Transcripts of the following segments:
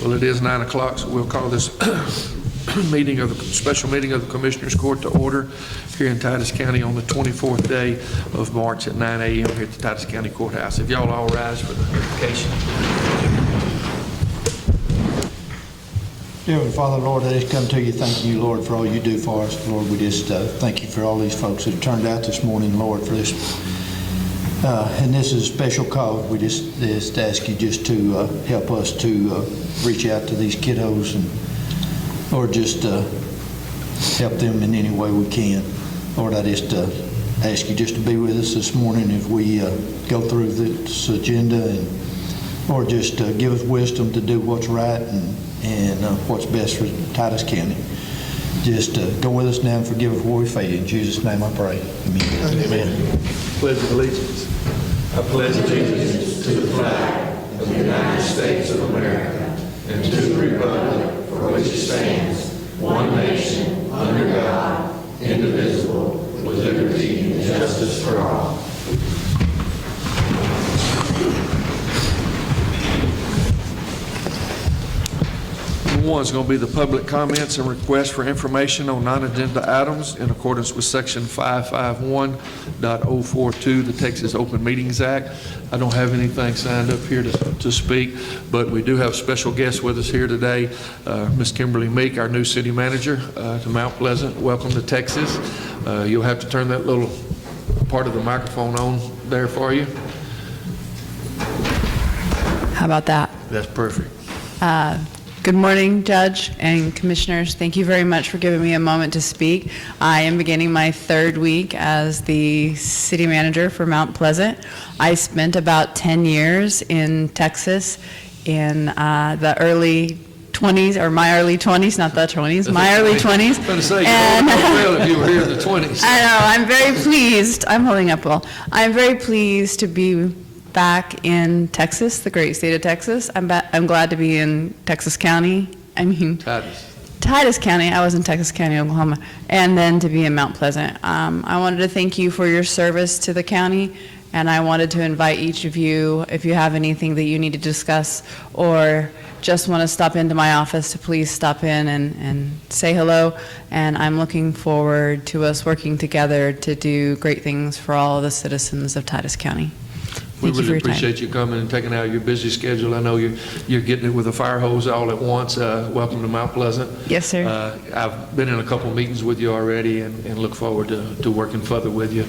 Well, it is 9 o'clock, so we'll call this special meeting of the Commissioners Court to order here in Titus County on the 24th day of March at 9 a.m. here at the Titus County Courthouse. If y'all all rise for the invocation. Dear Heavenly Father, Lord, I just come to you thanking you, Lord, for all you do for us. Lord, we just thank you for all these folks that have turned out this morning, Lord, for this. And this is a special call. We just ask you just to help us to reach out to these kiddos and, Lord, just help them in any way we can. Lord, I just ask you just to be with us this morning as we go through this agenda, and Lord, just give us wisdom to do what's right and what's best for Titus County. Just go with us now and forgive us where we fail. In Jesus' name I pray. Amen. Amen. Pledge of allegiance. I pledge allegiance to the flag of the United States of America and to the republic for which it stands, one nation, under God, indivisible, with liberty and justice for all. One is going to be the public comments and requests for information on non-agenda items in accordance with Section 551.042, the Texas Open Meetings Act. I don't have anything signed up here to speak, but we do have special guests with us here today. Ms. Kimberly Meek, our new city manager to Mount Pleasant. Welcome to Texas. You'll have to turn that little part of the microphone on there for you. How about that? That's perfect. Good morning, Judge and Commissioners. Thank you very much for giving me a moment to speak. I am beginning my third week as the city manager for Mount Pleasant. I spent about 10 years in Texas in the early 20s, or my early 20s, not the 20s, my early 20s. I was going to say, you would well if you were here in the 20s. I know, I'm very pleased. I'm holding up well. I'm very pleased to be back in Texas, the great state of Texas. I'm glad to be in Titus County. Titus County. I was in Titus County, Oklahoma, and then to be in Mount Pleasant. I wanted to thank you for your service to the county, and I wanted to invite each of you, if you have anything that you need to discuss or just want to stop into my office, to please stop in and say hello. And I'm looking forward to us working together to do great things for all of the citizens of Titus County. We really appreciate you coming and taking out your busy schedule. I know you're getting it with a fire hose all at once. Welcome to Mount Pleasant. Yes, sir. I've been in a couple meetings with you already and look forward to working further with you.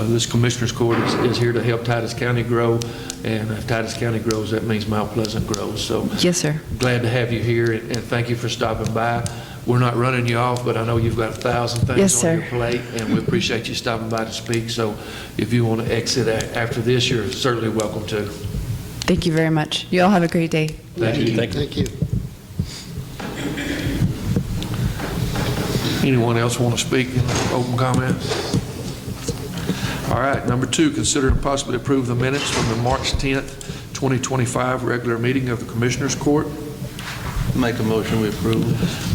This Commissioners Court is here to help Titus County grow, and if Titus County grows, that means Mount Pleasant grows. So yes, sir. Glad to have you here, and thank you for stopping by. We're not running you off, but I know you've got 1,000 things yes, on your plate, and we appreciate you stopping by to speak. So if you want to exit after this, you're certainly welcome to. Thank you very much. You all have a great day. Thank you. Thank you. Anyone else want to speak in open comment? All right, number 2, consider and possibly approve the minutes from the March 10th, 2025 regular meeting of the Commissioners Court. Make a motion we approve.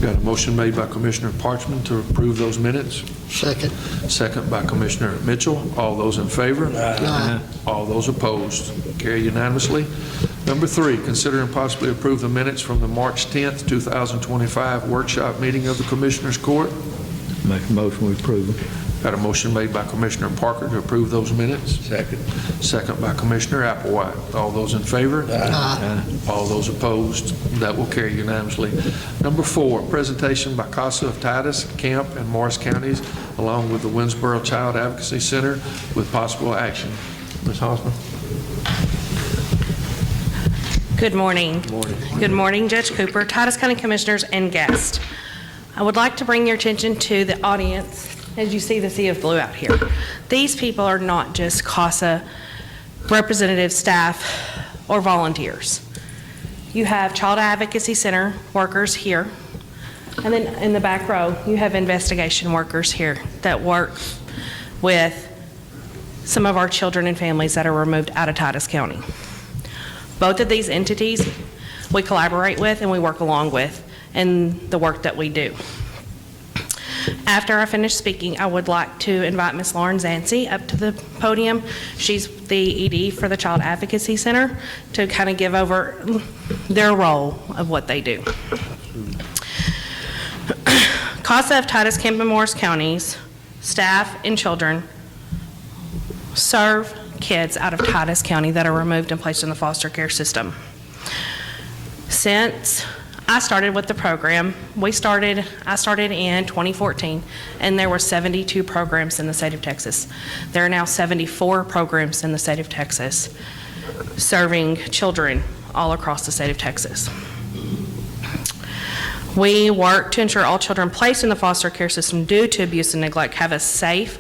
Got a motion made by Commissioner Parchman to approve those minutes. Second. Second by Commissioner Mitchell. All those in favor? Aye. All those opposed? Carry unanimously. Number 3, consider and possibly approve the minutes from the March 10th, 2025 workshop meeting of the Commissioners Court. Make a motion we approve. Got a motion made by Commissioner Parker to approve those minutes. Second. Second by Commissioner Applewhite. All those in favor? Aye. All those opposed? That will carry unanimously. Number 4, presentation by CASA of Titus, Camp, and Morris counties, along with the Winsboro Child Advocacy Center, with possible action. Ms. Hoffman. Good morning. Good morning. Good morning, Judge Cooper, Titus County Commissioners, and guests. I would like to bring your attention to the audience as you see the sea of blue out here. These people are not just CASA representative, staff, or volunteers. You have Child Advocacy Center workers here, and then in the back row, you have investigation workers here that work with some of our children and families that are removed out of Titus County. Both of these entities we collaborate with and we work along with in the work that we do. After I finish speaking, I would like to invite Ms. Lauren Zancy up to the podium. She's the ED for the Child Advocacy Center to kind of give over their role of what they do. CASA of Titus, Kemp, and Morris counties, staff and children serve kids out of Titus County that are removed and placed in the foster care system. Since I started with the program, I started in 2014, and there were 72 programs in the state of Texas. There are now 74 programs in the state of Texas serving children all across the state of Texas. We work to ensure all children placed in the foster care system due to abuse and neglect have a safe,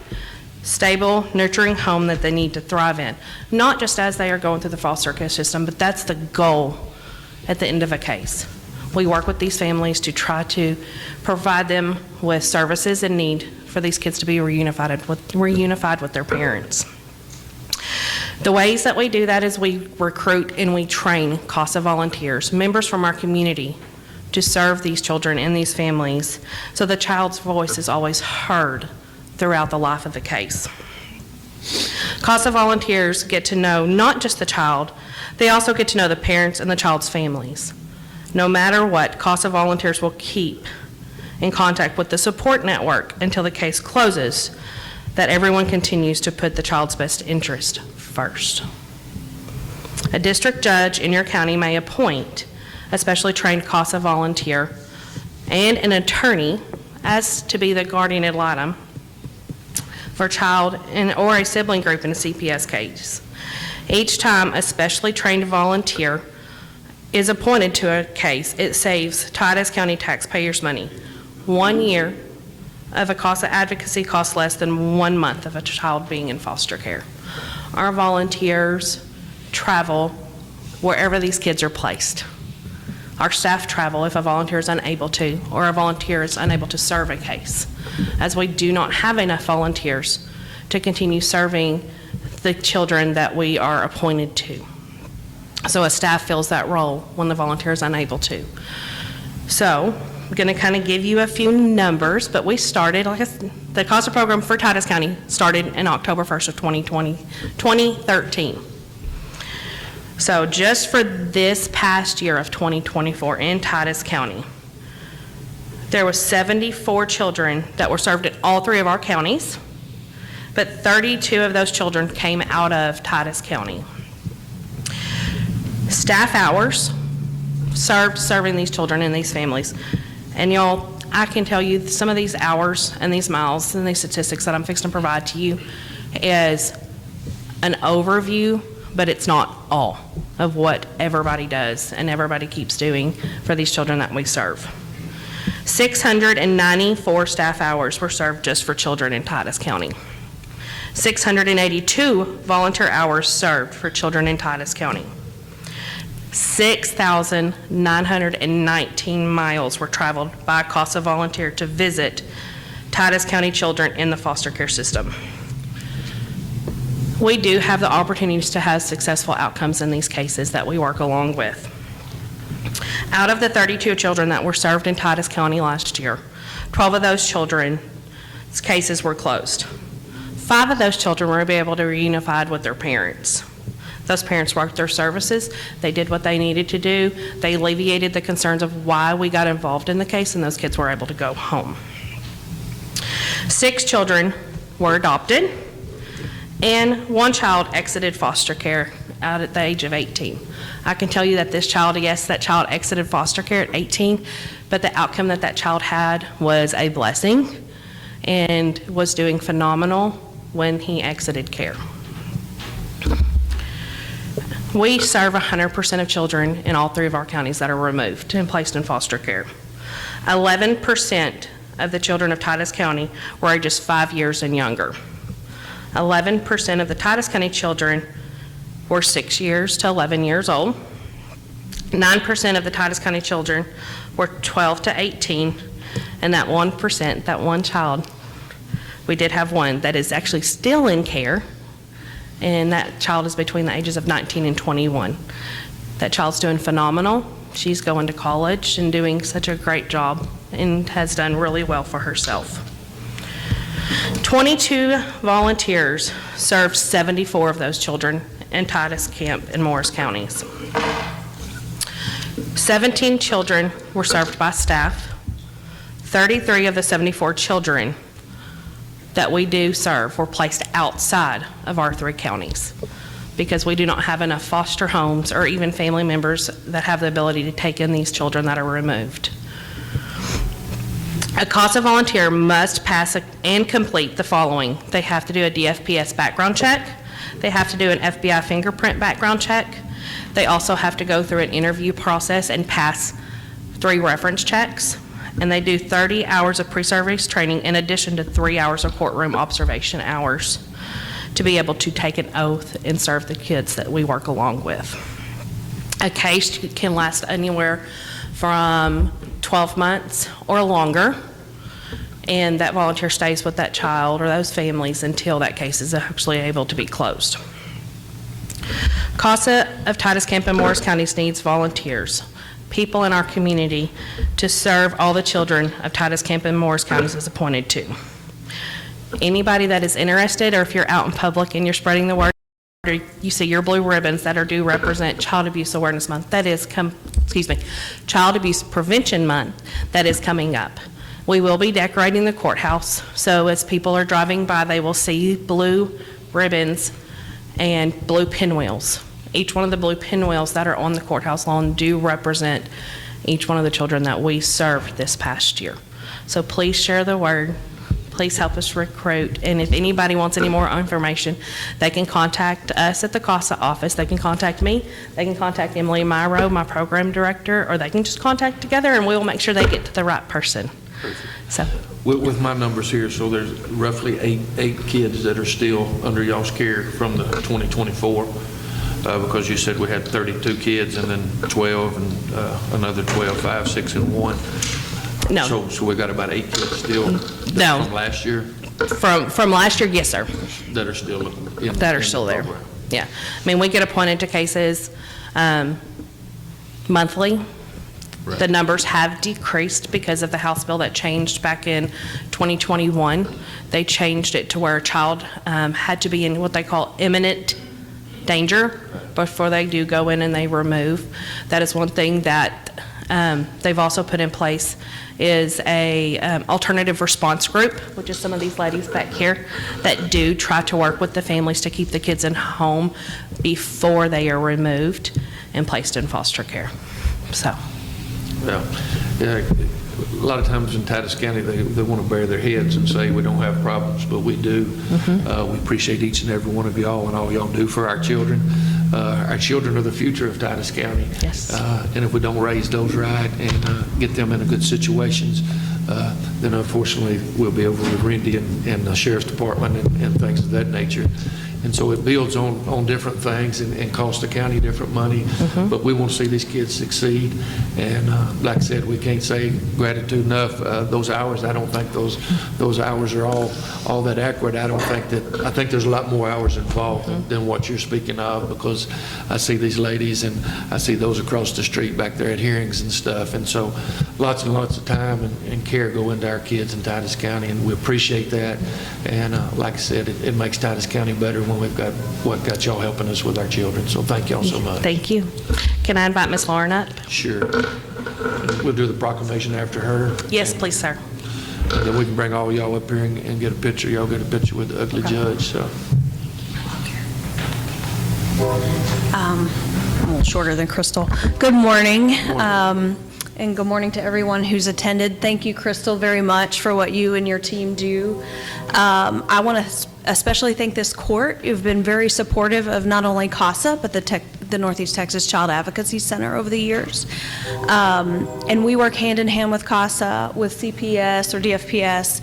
stable, nurturing home that they need to thrive in. Not just as they are going through the foster care system, but that's the goal at the end of a case. We work with these families to try to provide them with services and need for these kids to be reunified with their parents. The ways that we do that is we recruit and we train CASA volunteers, members from our community, to serve these children and these families so the child's voice is always heard throughout the life of the case. CASA volunteers get to know not just the child, they also get to know the parents and the child's families. No matter what, CASA volunteers will keep in contact with the support network until the case closes, that everyone continues to put the child's best interest first. A district judge in your county may appoint a specially trained CASA volunteer and an attorney as to be the guardian ad litem for a child or a sibling group in a CPS case. Each time a specially trained volunteer is appointed to a case, it saves Titus County taxpayers money. 1 year of a CASA advocacy costs less than 1 month of a child being in foster care. Our volunteers travel wherever these kids are placed. Our staff travel if a volunteer is unable to, or a volunteer is unable to serve a case, as we do not have enough volunteers to continue serving the children that we are appointed to. So a staff fills that role when the volunteer is unable to. So I'm going to kind of give you a few numbers, but we started, the CASA program for Titus County started in October 1st of 2013. So just for this past year of 2024 in Titus County, there was 74 children that were served at all 3 of our counties, but 32 of those children came out of Titus County. Staff hours serving these children and these families. And y'all, I can tell you some of these hours and these miles and these statistics that I'm fixing to provide to you is an overview, but it's not all of what everybody does and everybody keeps doing for these children that we serve. 694 staff hours were served just for children in Titus County. 682 volunteer hours served for children in Titus County. 6,919 miles were traveled by a CASA volunteer to visit Titus County children in the foster care system. We do have the opportunities to have successful outcomes in these cases that we work along with. Out of the 32 children that were served in Titus County last year, 12 of those children's cases were closed. 5 of those children were able to be reunified with their parents. Those parents worked their services. They did what they needed to do. They alleviated the concerns of why we got involved in the case, and those kids were able to go home. 6 children were adopted, and 1 child exited foster care out at the age of 18. I can tell you that this child, yes, that child exited foster care at 18, but the outcome that that child had was a blessing and was doing phenomenal when he exited care. We serve 100% of children in all 3 of our counties that are removed and placed in foster care. 11% of the children of Titus County were ages 5 years and younger. 11% of the Titus County children were 6 years to 11 years old. 9% of the Titus County children were 12 to 18, and that 1%, that 1 child, we did have 1 that is actually still in care, and that child is between the ages of 19 and 21. That child's doing phenomenal. She's going to college and doing such a great job and has done really well for herself. 22 volunteers served 74 of those children in Titus, Kemp, and Morris counties. 17 children were served by staff. 33 of the 74 children that we do serve were placed outside of our 3 counties because we do not have enough foster homes or even family members that have the ability to take in these children that are removed. A CASA volunteer must pass and complete the following. They have to do a DFPS background check. They have to do an FBI fingerprint background check. They also have to go through an interview process and pass 3 reference checks. And they do 30 hours of pre-service training in addition to 3 hours of courtroom observation hours to be able to take an oath and serve the kids that we work along with. A case can last anywhere from 12 months or longer, and that volunteer stays with that child or those families until that case is actually able to be closed. CASA of Titus, Kemp, and Morris counties needs volunteers, people in our community, to serve all the children of Titus, Kemp, and Morris counties is appointed to. Anybody that is interested, or if you're out in public and you're spreading the word, or you see your blue ribbons that do represent Child Abuse Awareness Month, that is, Child Abuse Prevention Month, that is coming up. We will be decorating the courthouse, so as people are driving by, they will see blue ribbons and blue pinwheels. Each one of the blue pinwheels that are on the courthouse lawn do represent each one of the children that we served this past year. So please share the word. Please help us recruit. And if anybody wants any more information, they can contact us at the CASA office. They can contact me. They can contact Emily Myro, my program director, or they can just contact together and we will make sure they get to the right person. So. With my numbers here, so there's roughly eight kids that are still under y'all's care from the 2024. Because you said we had 32 kids and then 12 and another 12, 5, 6, and 1. No. So we got about 8 kids still No. from last year From last year, yes, sir. that are still in That are in still the there. program. Yeah. I mean, we get appointed to cases monthly. Right. The numbers have decreased because of the House bill that changed back in 2021. They changed it to where a child had to be in what they call imminent danger before they do go in and they remove. That is one thing that they've also put in place is a alternative response group, which is some of these ladies back here that do try to work with the families to keep the kids in home before they are removed and placed in foster care. So. Yeah. A lot of times in Titus County, they want to bury their heads and say we don't have problems, but we do. We appreciate each and every one of y'all and all y'all do for our children. Our children are the future of Titus County. Yes. And if we don't raise those right and get them into good situations, then unfortunately we'll be over with Randy and the Sheriff's Department and things of that nature. And so it builds on different things and costs the county different money. But we want to see these kids succeed. And like I said, we can't say gratitude enough. Those hours, I don't think those hours are all that accurate. I think there's a lot more hours involved than what you're speaking of, because I see these ladies and I see those across the street back there at hearings and stuff. And so lots and lots of time and care go into our kids in Titus County, and we appreciate that. And like I said, it makes Titus County better when we've got y'all helping us with our children. So thank y'all so much. Thank you. Can I invite Ms. Lauren up? Sure. We'll do the proclamation after her. Yes, please, sir. And then we can bring all y'all up here and get a picture. Y'all get a picture with the ugly judge. So. I'm a little shorter than Crystal. Good morning. And good morning to everyone who's attended. Thank you, Crystal, very much for what you and your team do. I want to especially thank this court. You've been very supportive of not only CASA, but the Northeast Texas Child Advocacy Center over the years. And we work hand in hand with CASA, with CPS or DFPS.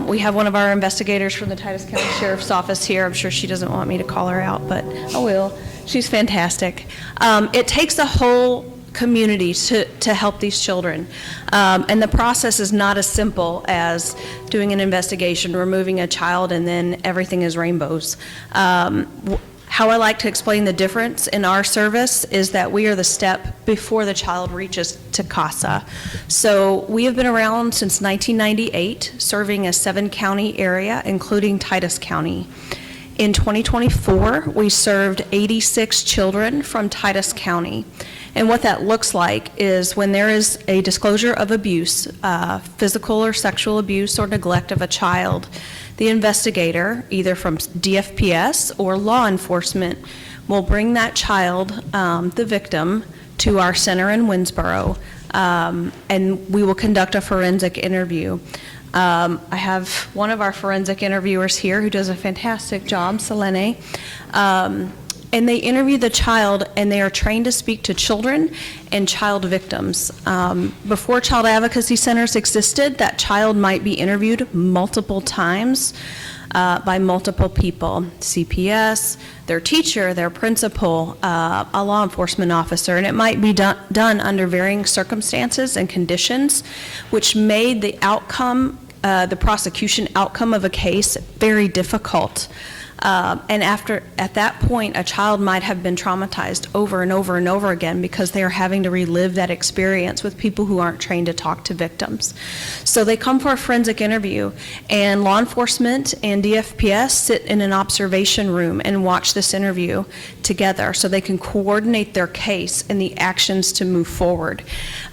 We have one of our investigators from the Titus County Sheriff's Office here. I'm sure she doesn't want me to call her out, but I will. She's fantastic. It takes a whole community to help these children. And the process is not as simple as doing an investigation, removing a child, and then everything is rainbows. How how I like to explain the difference in our service is that we are the step before the child reaches to CASA. So we have been around since 1998, serving a 7-county area, including Titus County. In 2024, we served 86 children from Titus County. And what that looks like is when there is a disclosure of abuse, physical or sexual abuse or neglect of a child, the investigator, either from DFPS or law enforcement, will bring that child, the victim, to our center in Winsboro, and we will conduct a forensic interview. I have one of our forensic interviewers here who does a fantastic job, Selene. And they interview the child, and they are trained to speak to children and child victims. Before child advocacy centers existed, that child might be interviewed multiple times by multiple people, CPS, their teacher, their principal, a law enforcement officer, and it might be done under varying circumstances and conditions, which made the outcome, the prosecution outcome of a case very difficult. And at that point, a child might have been traumatized over and over and over again because they are having to relive that experience with people who aren't trained to talk to victims. So they come for a forensic interview, and law enforcement and DFPS sit in an observation room and watch this interview together so they can coordinate their case and the actions to move forward.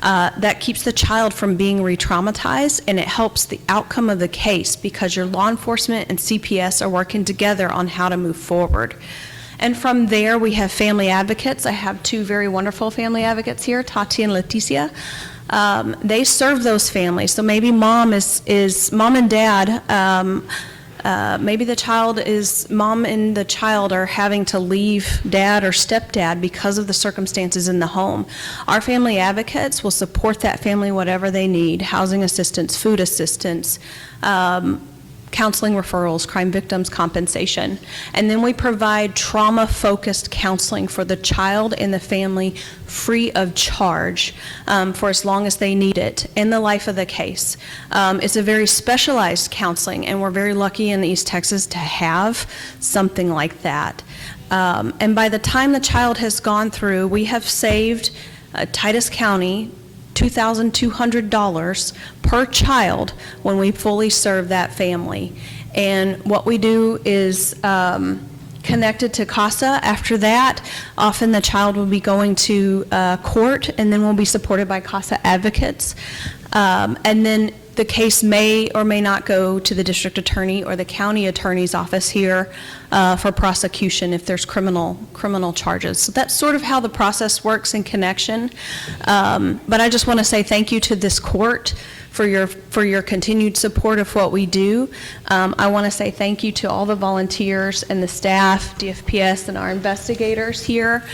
That keeps the child from being re-traumatized, and it helps the outcome of the case because your law enforcement and CPS are working together on how to move forward. And from there, we have family advocates. I have 2 very wonderful family advocates here, Tati and Leticia. They serve those families. So maybe mom and dad, maybe mom and the child are having to leave dad or stepdad because of the circumstances in the home. Our family advocates will support that family whatever they need, housing assistance, food assistance, counseling referrals, crime victims compensation. And then we provide trauma-focused counseling for the child and the family free of charge for as long as they need it in the life of the case. It's a very specialized counseling, and we're very lucky in East Texas to have something like that. And by the time the child has gone through, we have saved Titus County $2,200 per child when we fully serve that family. And what we do is connected to CASA. After that, often the child will be going to court, and then will be supported by CASA advocates. And then the case may or may not go to the district attorney or the county attorney's office here for prosecution if there's criminal charges. So that's sort of how the process works in connection. But I just want to say thank you to this court for your continued support of what we do. I want to say thank you to all the volunteers and the staff, DFPS, and our investigators here,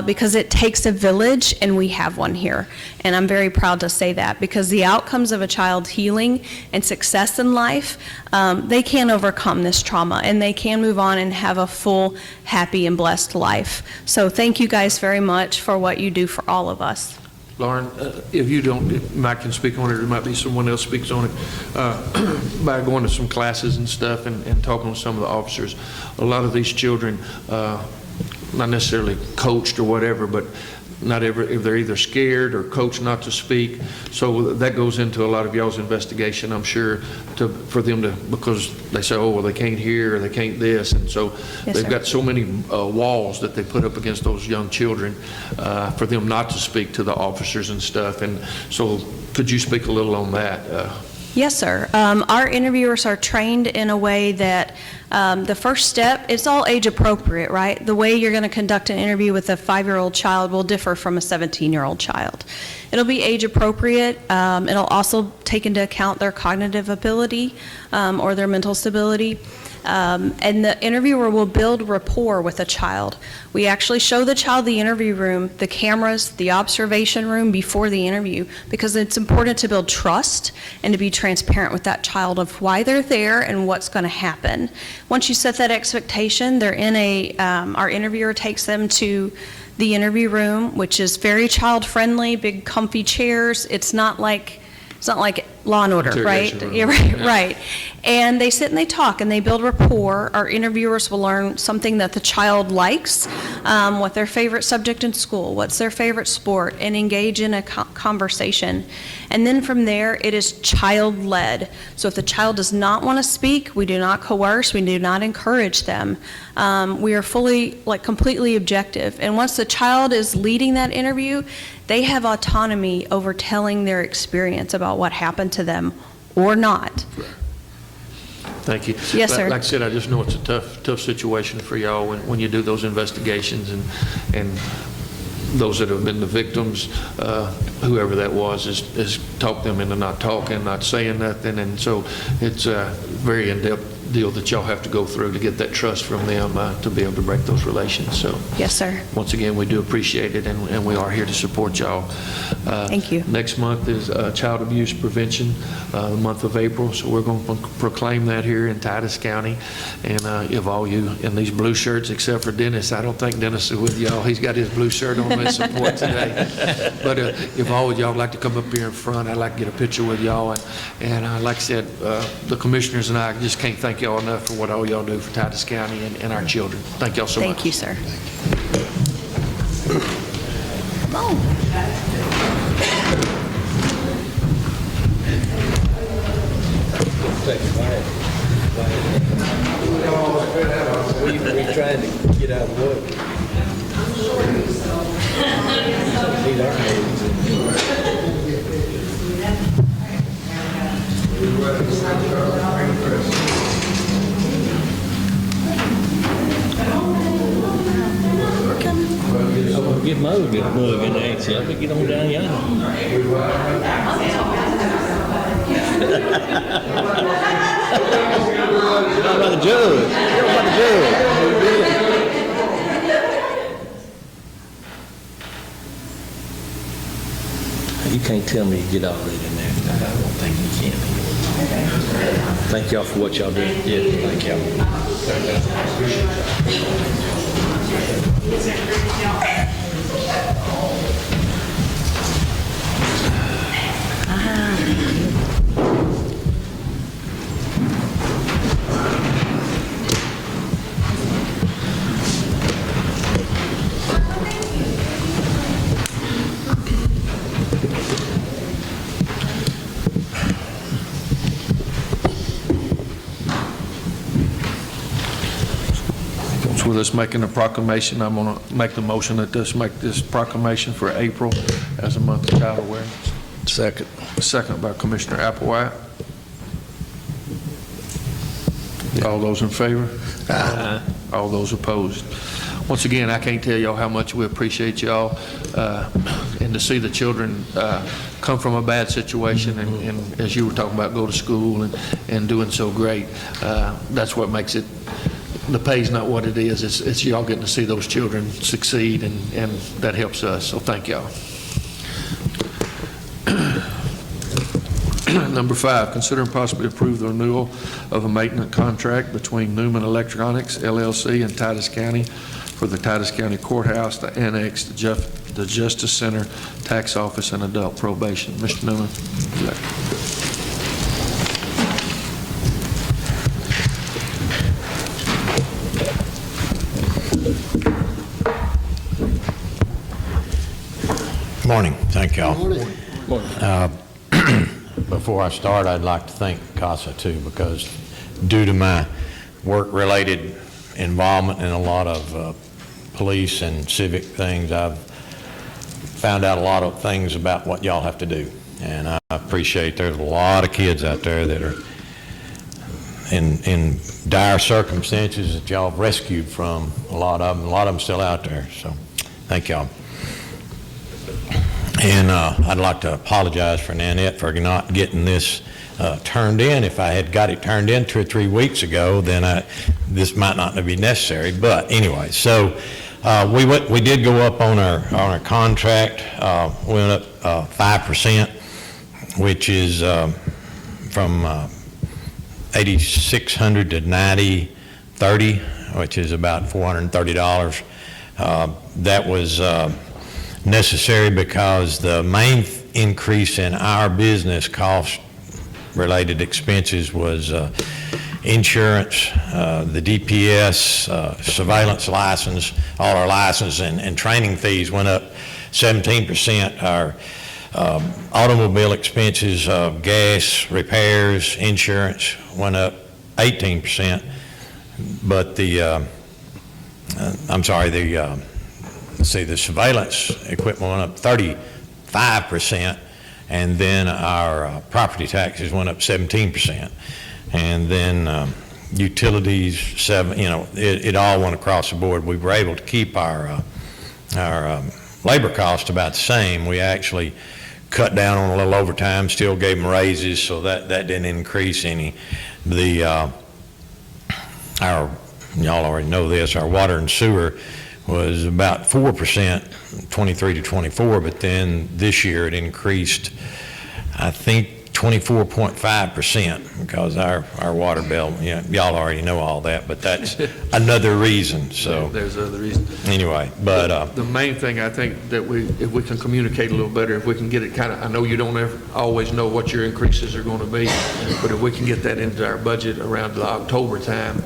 because it takes a village, and we have one here. And I'm very proud to say that, because the outcomes of a child's healing and success in life, they can overcome this trauma, and they can move on and have a full, happy, and blessed life. So thank you guys very much for what you do for all of us. Lauren, if you don't, Mike can speak on it, or might be someone else speaks on it. By going to some classes and stuff and talking with some of the officers, a lot of these children, not necessarily coached or whatever, but if they're either scared or coached not to speak. So that goes into a lot of y'all's investigation, I'm sure, for them to, because they say, oh, well, they can't hear or they can't this. And so Yes, they've sir. got so many walls that they put up against those young children for them not to speak to the officers and stuff. And so could you speak a little on that? Yes, sir. Our interviewers are trained in a way that the first step, it's all age appropriate, right? The way you're going to conduct an interview with a 5-year-old child will differ from a 17-year-old child. It'll be age appropriate. It'll also take into account their cognitive ability or their mental stability. And the interviewer will build rapport with a child. We actually show the child the interview room, the cameras, the observation room before the interview, because it's important to build trust and to be transparent with that child of why they're there and what's going to happen. Once you set that expectation, they're in our interviewer takes them to the interview room, which is very child-friendly, big comfy chairs. It's not like Law and Order, right? Interrogation room. Yeah, right, Yeah. right. And they sit and they talk and they build rapport. Our interviewers will learn something that the child likes, what their favorite subject in school, what's their favorite sport, and engage in a conversation. And then from there, it is child-led. So if the child does not want to speak, we do not coerce, we do not encourage them. We are fully, completely objective. And once the child is leading that interview, they have autonomy over telling their experience about what happened to them or not. Thank you. Yes, sir. Like I said, I just know it's a tough situation for y'all when you do those investigations and those that have been the victims, whoever that was, is talk them into not talking, not saying nothing. And so it's a very in-depth deal that y'all have to go through to get that trust from them to be able to break those relations. So Yes, sir. once again, we do appreciate it, and we are here to support y'all. Thank you. Next month is Child Abuse Prevention, the month of April, so we're going to proclaim that here in Titus County. And if all you in these blue shirts, except for Dennis, I don't think Dennis is with y'all. He's got his blue shirt on in support today. But if all of y'all would like to come up here in front, I'd like to get a picture with y'all. And like I said, the commissioners and I just can't thank y'all enough for what all y'all do for Titus County and our children. Thank y'all so much. Thank you, sir. We trying to get out of the way. Need our I'm gonna get my old bug in there, so I can get on down yonder. How about the judge? How about the judge? You can't tell me to get all that in there. I don't think you can. Thank y'all for what y'all do. Yeah, thank y'all. So with us making a proclamation, I'm going to make the motion that make this proclamation for April as a month of child awareness. Second. Second by Commissioner Applewhite. All those in favor? Aye. All those opposed? Once again, I can't tell y'all how much we appreciate y'all, and to see the children come from a bad situation and as you were talking about, go to school and doing so great. That's what makes it. The pay's not what it is. It's y'all getting to see those children succeed, and that helps us. So thank y'all. Number 5, consider and possibly approve the renewal of a maintenance contract between Newman Electronics, LLC, and Titus County for the Titus County Courthouse to annex the Justice Center, Tax Office, and Adult Probation. Mr. Newman. Morning. Thank y'all. Before I start, I'd like to thank CASA too, because due to my work-related involvement in a lot of police and civic things, I've found out a lot of things about what y'all have to do. And I appreciate there's a lot of kids out there that are in dire circumstances that y'all have rescued from, a lot of them still out there. So thank y'all. And I'd like to apologize for Nanette for not getting this turned in. If I had got it turned in 2 or 3 weeks ago, then this might not be necessary. But anyway, so we did go up on our contract. We went up 5%, which is from $8,600 to $9,030, which is about $430. That was necessary because the main increase in our business cost related expenses was insurance, the DPS, surveillance license, all our license and training fees went up 17%. Our automobile expenses, gas, repairs, insurance went up 18%. But the surveillance equipment went up 35%, and then our property taxes went up 17%. And then utilities, it all went across the board. We were able to keep our labor cost about the same. We actually cut down on a little overtime, still gave them raises, so that didn't increase any. Y'all already know this, our water and sewer was about 4%, 23 to 24, but then this year it increased, I think, 24.5%, because our water bill, y'all already know all that, but that's another reason, so. There's other reasons. Anyway, but. The main thing, I think, that if we can communicate a little better, if we can get it I know you don't always know what your increases are going to be, but if we can get that into our budget around the October time,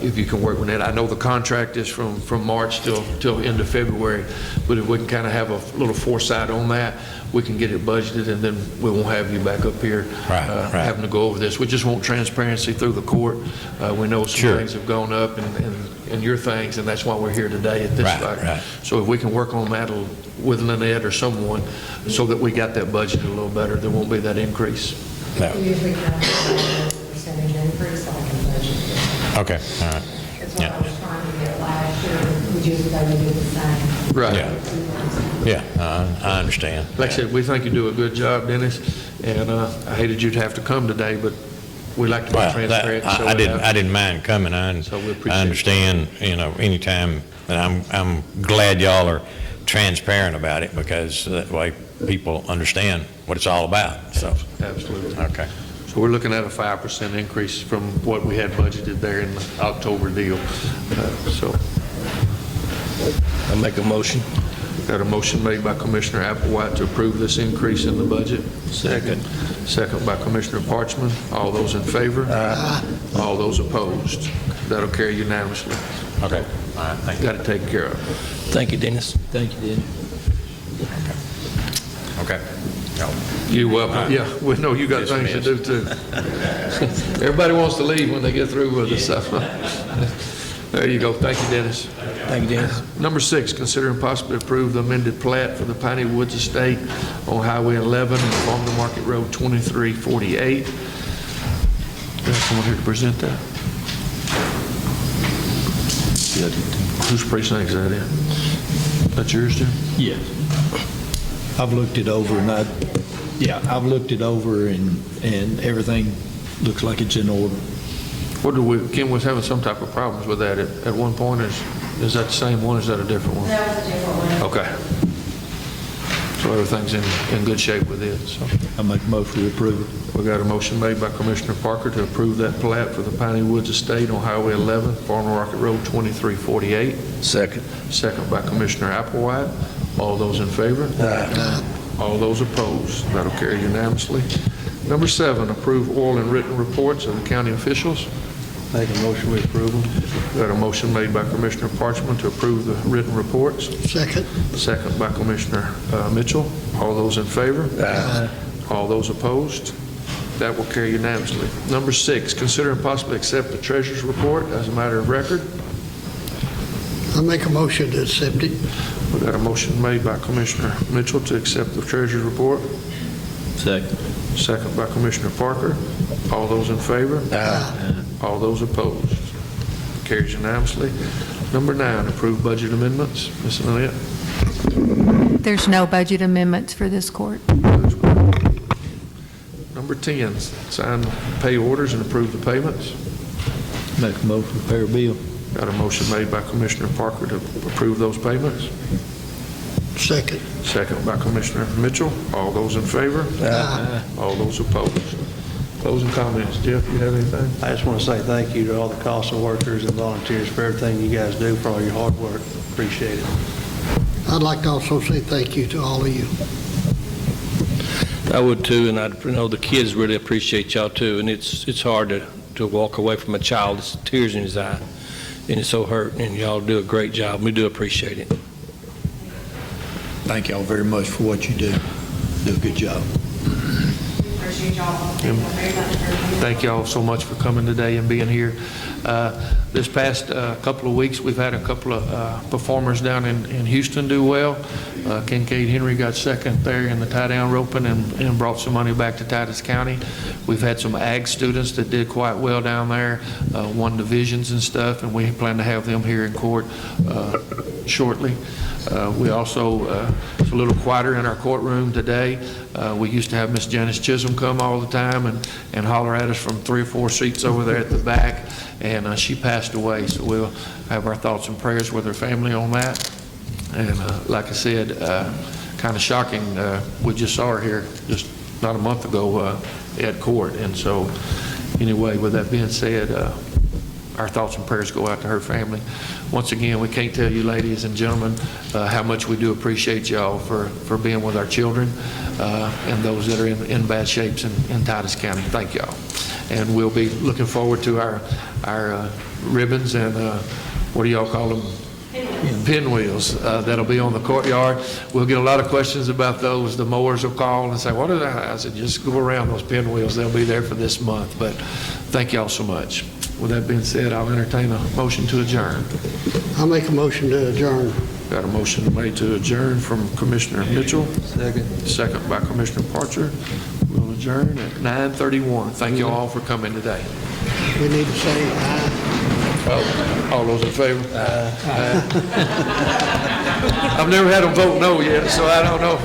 if you can work with that. I know the contract is from March till end of February, but if we can kind of have a little foresight on that, we can get it budgeted, and then we won't have you back up here having to go over this. We just want transparency through the court. We know some things have gone up and your things, and that's why we're here today at this time. So if we can work on that with Lynette or someone so that we got that budgeted a little better, there won't be that increase. No. We usually have a percentage increase on the budget. Okay, all right. That's what I was trying to get last year. We just go and do the same. Right. Yeah, I understand. Like I said, we think you do a good job, Dennis, and I hated you to have to come today, but we like to be transparent. I didn't mind coming. I appreciate understand, anytime, and I'm glad y'all are transparent about it, because that way people understand what it's all about, so. Absolutely. Okay. So we're looking at a 5% increase from what we had budgeted there in the October deal. I make a motion. Got a motion made by Commissioner Applewhite to approve this increase in the budget. Second by Commissioner Parchman. All those in favor? Aye. All those opposed? That'll carry unanimously. Okay. All right, thank you. Got it taken care of. Thank you, Dennis. Thank you, Dennis. Okay. You're welcome. Yeah, we know you got things to do too. Everybody wants to leave when they get through with this stuff. There you go. Thank you, Dennis. Thank you, Dennis. Number 6, consider and possibly approve the amended plat for the Piney Woods Estate on Highway 11 and Farm to Market Road 2348. Got someone here to present that? Yeah. Whose precinct is that in? That's yours, Jim? Yeah. I've looked it over and I've looked it over and everything looks like it's in order. Kim was having some type of problems with that at one point. Is that the same one or is that a different one? That was a different one. Okay. So everything's in good shape with it, so. I make a motion to approve it. We got a motion made by Commissioner Parker to approve that plat for the Piney Woods Estate on Highway 11, Farm to Market Road 2348. Second by Commissioner Applewhite. All those in favor? Aye. All those opposed? That'll carry unanimously. Number 7, approve oral and written reports of the county officials. Make a motion we approve them. Got a motion made by Commissioner Parchman to approve the written reports. Second by Commissioner Mitchell. All those in favor? Aye. All those opposed? That will carry unanimously. Number 6, consider and possibly accept the treasurer's report as a matter of record. I make a motion to accept it. We got a motion made by Commissioner Mitchell to accept the treasurer's report. Second by Commissioner Parker. All those in favor? Aye. All those opposed? Carries unanimously. Number 9, approve budget amendments. Ms. Lynette? There's no budget amendments for this court. Number 10, sign pay orders and approve the payments. Make a motion to pay a bill. Got a motion made by Commissioner Parker to approve those payments. Second. Second by Commissioner Mitchell. All those in favor? Aye. All those opposed? Closing comments. Jeff, you have anything? I just want to say thank you to all the CASA workers and volunteers for everything you guys do, for all your hard work. Appreciate it. I'd like to also say thank you to all of you. I would too, and I know the kids really appreciate y'all too, and it's hard to walk away from a child with tears in his eye, and it's so hurt, and y'all do a great job. We do appreciate it. Thank y'all very much for what you do. Do a good job. Appreciate y'all. Thank you very much for everything. Thank you all so much for coming today and being here. This past couple of weeks, we've had a couple of performers down in Houston do well. Kincaid Henry got second there in the tie-down roping and brought some money back to Titus County. We've had some ag students that did quite well down there, won divisions and stuff, and we plan to have them here in court shortly. We also, it's a little quieter in our courtroom today. We used to have Miss Janice Chisholm come all the time and holler at us from 3 or 4 seats over there at the back, and she passed away, so we'll have our thoughts and prayers with her family on that. And like I said, kind of shocking, we just saw her here just not a month ago at court, and so anyway, with that being said, our thoughts and prayers go out to her family. Once again, we can't tell you, ladies and gentlemen, how much we do appreciate y'all for being with our children and those that are in bad shapes in Titus County. Thank y'all. And we'll be looking forward to our ribbons and what do y'all call them? Pinwheels that'll be on the courtyard. We'll get a lot of questions about those. The mowers will call and say, what are that? I said, just go around those pinwheels. They'll be there for this month. But thank y'all so much. With that being said, I'll entertain a motion to adjourn. I'll make a motion to adjourn. Got a motion made to adjourn from Commissioner Mitchell. Second by Commissioner Parcher. We'll adjourn at 9:31. Thank you all for coming today. We need to say aye. All those in favor? Aye. I've never had them vote no yet, so I don't know.